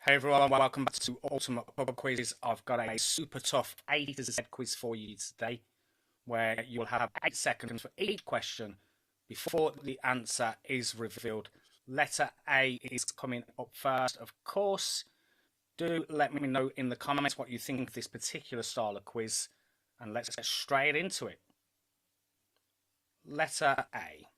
Hey everyone, welcome back to Ultimate Pub Quiz. I've got a super tough A to Z quiz for you today, where you will have 8 seconds for each question before the answer is revealed. Letter A is coming up first, of course. Do let me know in the comments what you think of this particular style of quiz, and let's get straight into it. Letter A.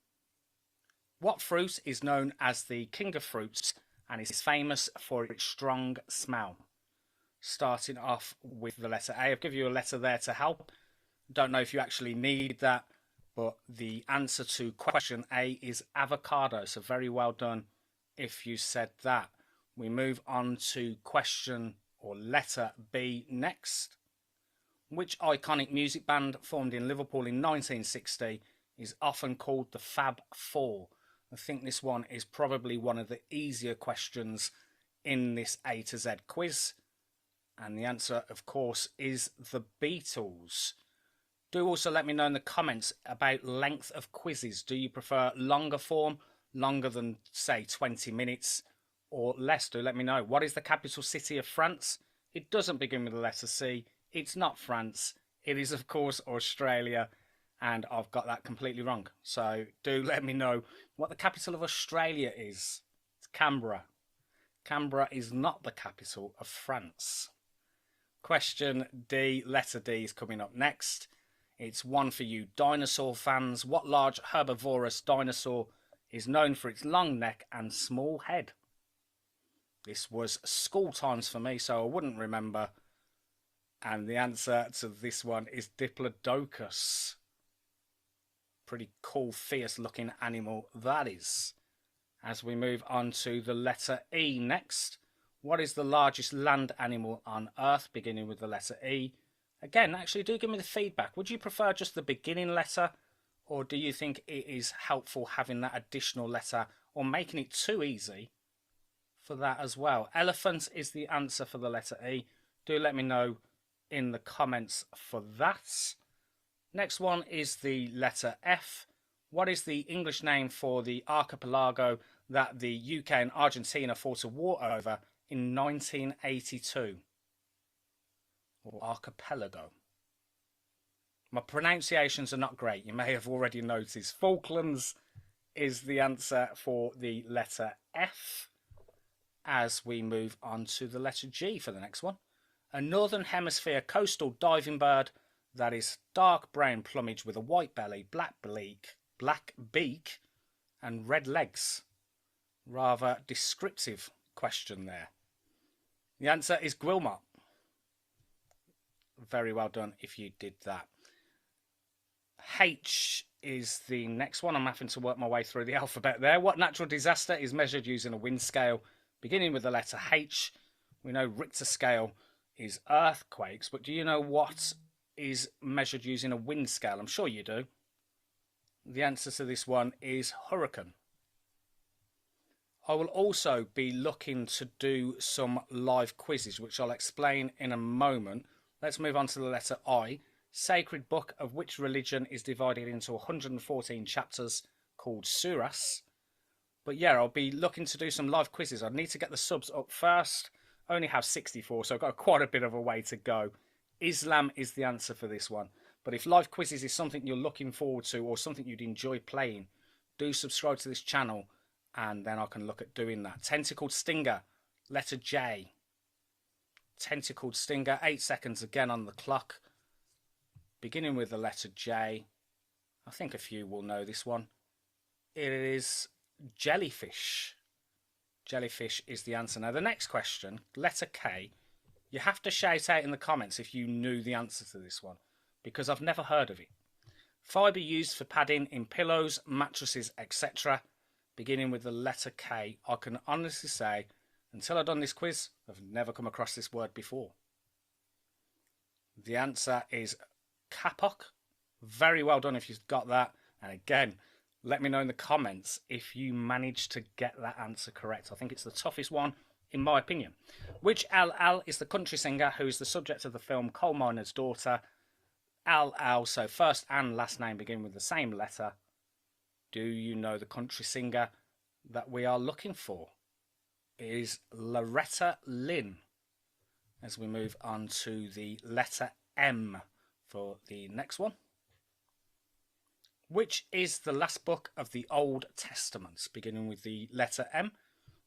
What fruit is known as the king of fruits and is famous for its strong smell? Starting off with the letter A. I've given you a letter there to help. Don't know if you actually need that, but the answer to question A is avocado. So very well done if you said that. We move on to question or letter B next. Which iconic music band formed in Liverpool in 1960 is often called the Fab Four? I think this one is probably one of the easier questions in this A to Z quiz. And the answer, of course, is the Beatles. Do also let me know in the comments about length of quizzes. Do you prefer longer form, longer than, say, 20 minutes, or less? Do let me know. What is the capital city of France? It doesn't begin with the letter C. It's not France. It is, of course, Australia. And I've got that completely wrong. So do let me know what the capital of Australia is. It's Canberra. Canberra is not the capital of France. Question D, letter D is coming up next. It's one for you dinosaur fans. What large herbivorous dinosaur is known for its long neck and small head? This was school times for me, so I wouldn't remember. And the answer to this one is Diplodocus. Pretty cool, fierce looking animal that is. As we move on to the letter E next. What is the largest land animal on Earth, beginning with the letter E? Again, actually do give me the feedback. Would you prefer just the beginning letter, or do you think it is helpful having that additional letter, or making it too easy for that as well? Elephant is the answer for the letter E. Do let me know in the comments for that. Next one is the letter F. What is the English name for the archipelago that the UK and Argentina fought a war over in 1982? Or archipelago. My pronunciations are not great. You may have already noticed. Falklands is the answer for the letter F. As we move on to the letter G for the next one. A northern hemisphere coastal diving bird that is dark brown plumage with a white belly, black beak, and red legs. Rather descriptive question there. The answer is guillemot. Very well done if you did that. H is the next one. I'm having to work my way through the alphabet there. What natural disaster is measured using a wind scale, beginning with the letter H? We know Richter scale is earthquakes, but do you know what is measured using a wind scale? I'm sure you do. The answer to this one is hurricane. I will also be looking to do some live quizzes, which I'll explain in a moment. Let's move on to the letter I. Sacred book of which religion is divided into 114 chapters called surahs. But yeah, I'll be looking to do some live quizzes. I need to get the subs up first. I only have 64, so I've got quite a bit of a way to go. Islam is the answer for this one. But if live quizzes is something you're looking forward to or something you'd enjoy playing, do subscribe to this channel and then I can look at doing that. Tentacled stinger, letter J. Tentacled stinger, 8 seconds again on the clock. Beginning with the letter J. I think a few will know this one. It is jellyfish. Jellyfish is the answer. Now the next question, letter K. You have to shout out in the comments if you knew the answer to this one, because I've never heard of it. Fibre used for padding in pillows, mattresses, etc. Beginning with the letter K. I can honestly say, until I've done this quiz, I've never come across this word before. The answer is kapok. Very well done if you've got that. And again, let me know in the comments if you managed to get that answer correct. I think it's the toughest one, in my opinion. Which LL is the country singer who is the subject of the film Coal Miner's Daughter? LL, so first and last name begin with the same letter. Do you know the country singer that we are looking for? is Loretta Lynn. As we move on to the letter M for the next one. Which is the last book of the Old Testament? Beginning with the letter M.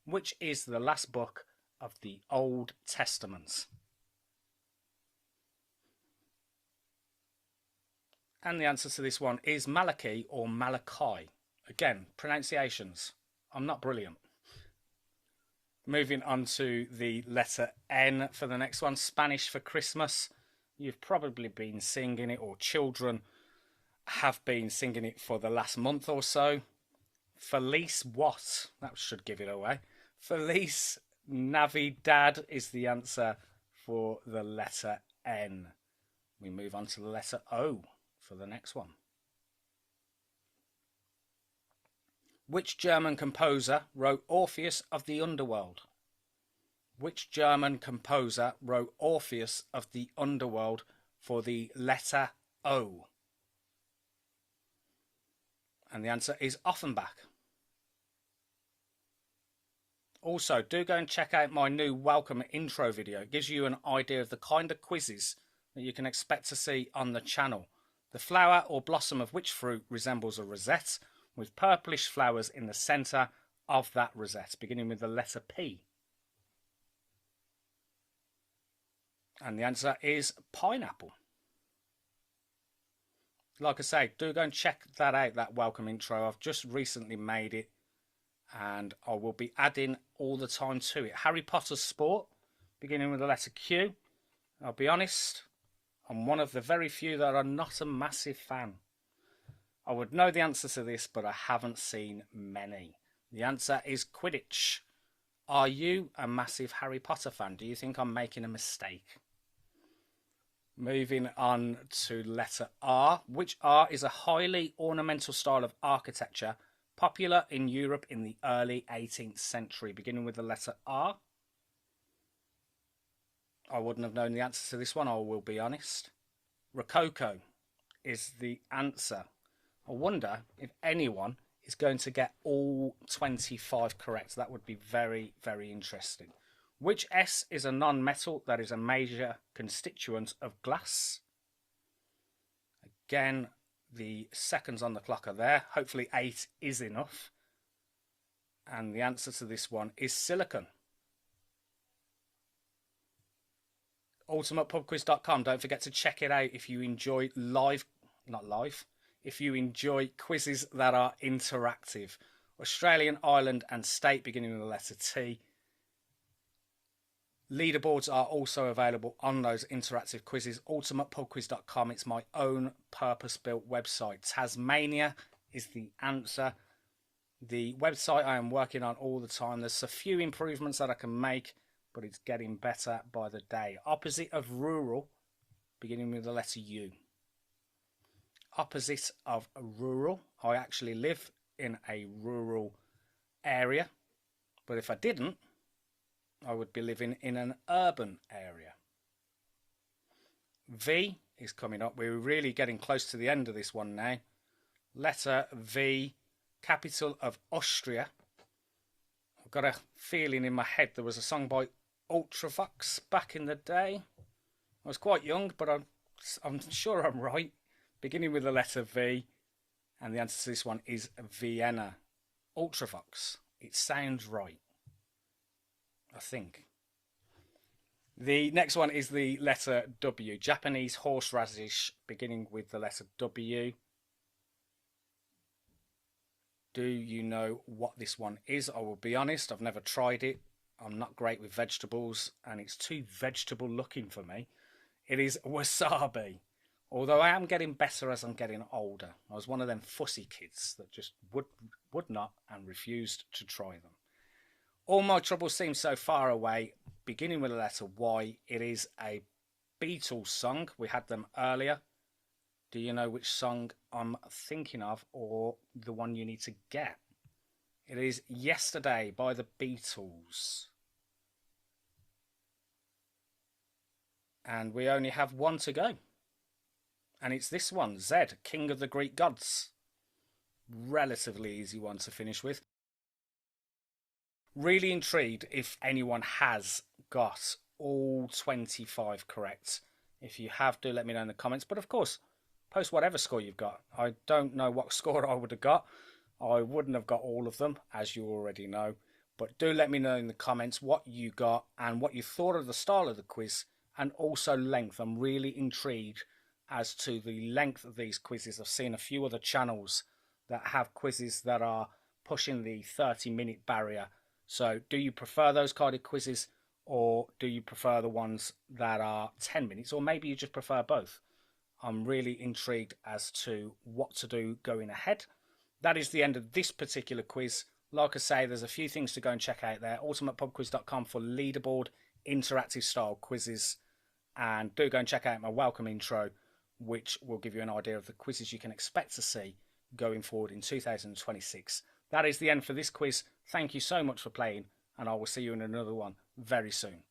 Which is the last book of the Old Testament? And the answer to this one is Malachi or Malachi. Again, pronunciations. I'm not brilliant. Moving on to the letter N for the next one. Spanish for Christmas. You've probably been singing it, or children have been singing it for the last month or so. Feliz what? That should give it away. Feliz Navidad is the answer for the letter N. We move on to the letter O for the next one. Which German composer wrote Orpheus of the Underworld? Which German composer wrote Orpheus of the Underworld for the letter O? And the answer is Offenbach. Also, do go and check out my new welcome intro video. It gives you an idea of the kind of quizzes that you can expect to see on the channel. The flower or blossom of which fruit resembles a rosette, with purplish flowers in the centre of that rosette, beginning with the letter P. And the answer is pineapple. Like I say, do go and check that out, that welcome intro. I've just recently made it, and I will be adding all the time to it. Harry Potter sport, beginning with the letter Q. I'll be honest, I'm one of the very few that are not a massive fan. I would know the answer to this, but I haven't seen many. The answer is Quidditch. Are you a massive Harry Potter fan? Do you think I'm making a mistake? Moving on to letter R. Which R is a highly ornamental style of architecture popular in Europe in the early 18th century? Beginning with the letter R. I wouldn't have known the answer to this one, I will be honest. Rococo is the answer. I wonder if anyone is going to get all 25 correct. That would be very, very interesting. Which S is a non-metal that is a major constituent of glass? Again, the seconds on the clock are there. Hopefully 8 is enough. And the answer to this one is silicon. ultimatepubquiz.com. Don't forget to check it out if you enjoy if you enjoy quizzes that are interactive. Australian, island and state, beginning with the letter T. Leaderboards are also available on those interactive quizzes. ultimatepubquiz.com. It's my own purpose-built website. Tasmania is the answer. The website I am working on all the time. There's a few improvements that I can make, but it's getting better by the day. Opposite of rural, beginning with the letter U. Opposite of rural. I actually live in a rural area, but if I didn't, I would be living in an urban area. V is coming up. We're really getting close to the end of this one now. Letter V, capital of Austria. I've got a feeling in my head there was a song by Ultravox back in the day. I was quite young, but I'm sure I'm right. Beginning with the letter V, and the answer to this one is Vienna. Ultravox. It sounds right, I think. The next one is the letter W. Japanese horseradish, beginning with the letter W. Do you know what this one is? I will be honest, I've never tried it. I'm not great with vegetables, and it's too vegetable looking for me. It is wasabi. Although I am getting better as I'm getting older. I was one of them fussy kids that just would not and refused to try them. All my troubles seem so far away. Beginning with the letter Y, it is a Beatles song. We had them earlier. Do you know which song I'm thinking of, or the one you need to get? It is Yesterday by the Beatles. And we only have one to go. And it's this one, Z, King of the Greek Gods. Relatively easy one to finish with. Really intrigued if anyone has got all 25 correct. If you have, do let me know in the comments. But of course, post whatever score you've got. I don't know what score I would have got. I wouldn't have got all of them, as you already know. But do let me know in the comments what you got and what you thought of the style of the quiz and also length. I'm really intrigued as to the length of these quizzes. I've seen a few other channels that have quizzes that are pushing the 30-minute barrier. So do you prefer those kind of quizzes, or do you prefer the ones that are 10 minutes, or maybe you just prefer both? I'm really intrigued as to what to do going ahead. That is the end of this particular quiz. Like I say, there's a few things to go and check out there. ultimatepubquiz.com for leaderboard interactive style quizzes. And do go and check out my welcome intro, which will give you an idea of the quizzes you can expect to see going forward in 2026. That is the end for this quiz. Thank you so much for playing, and I will see you in another one very soon.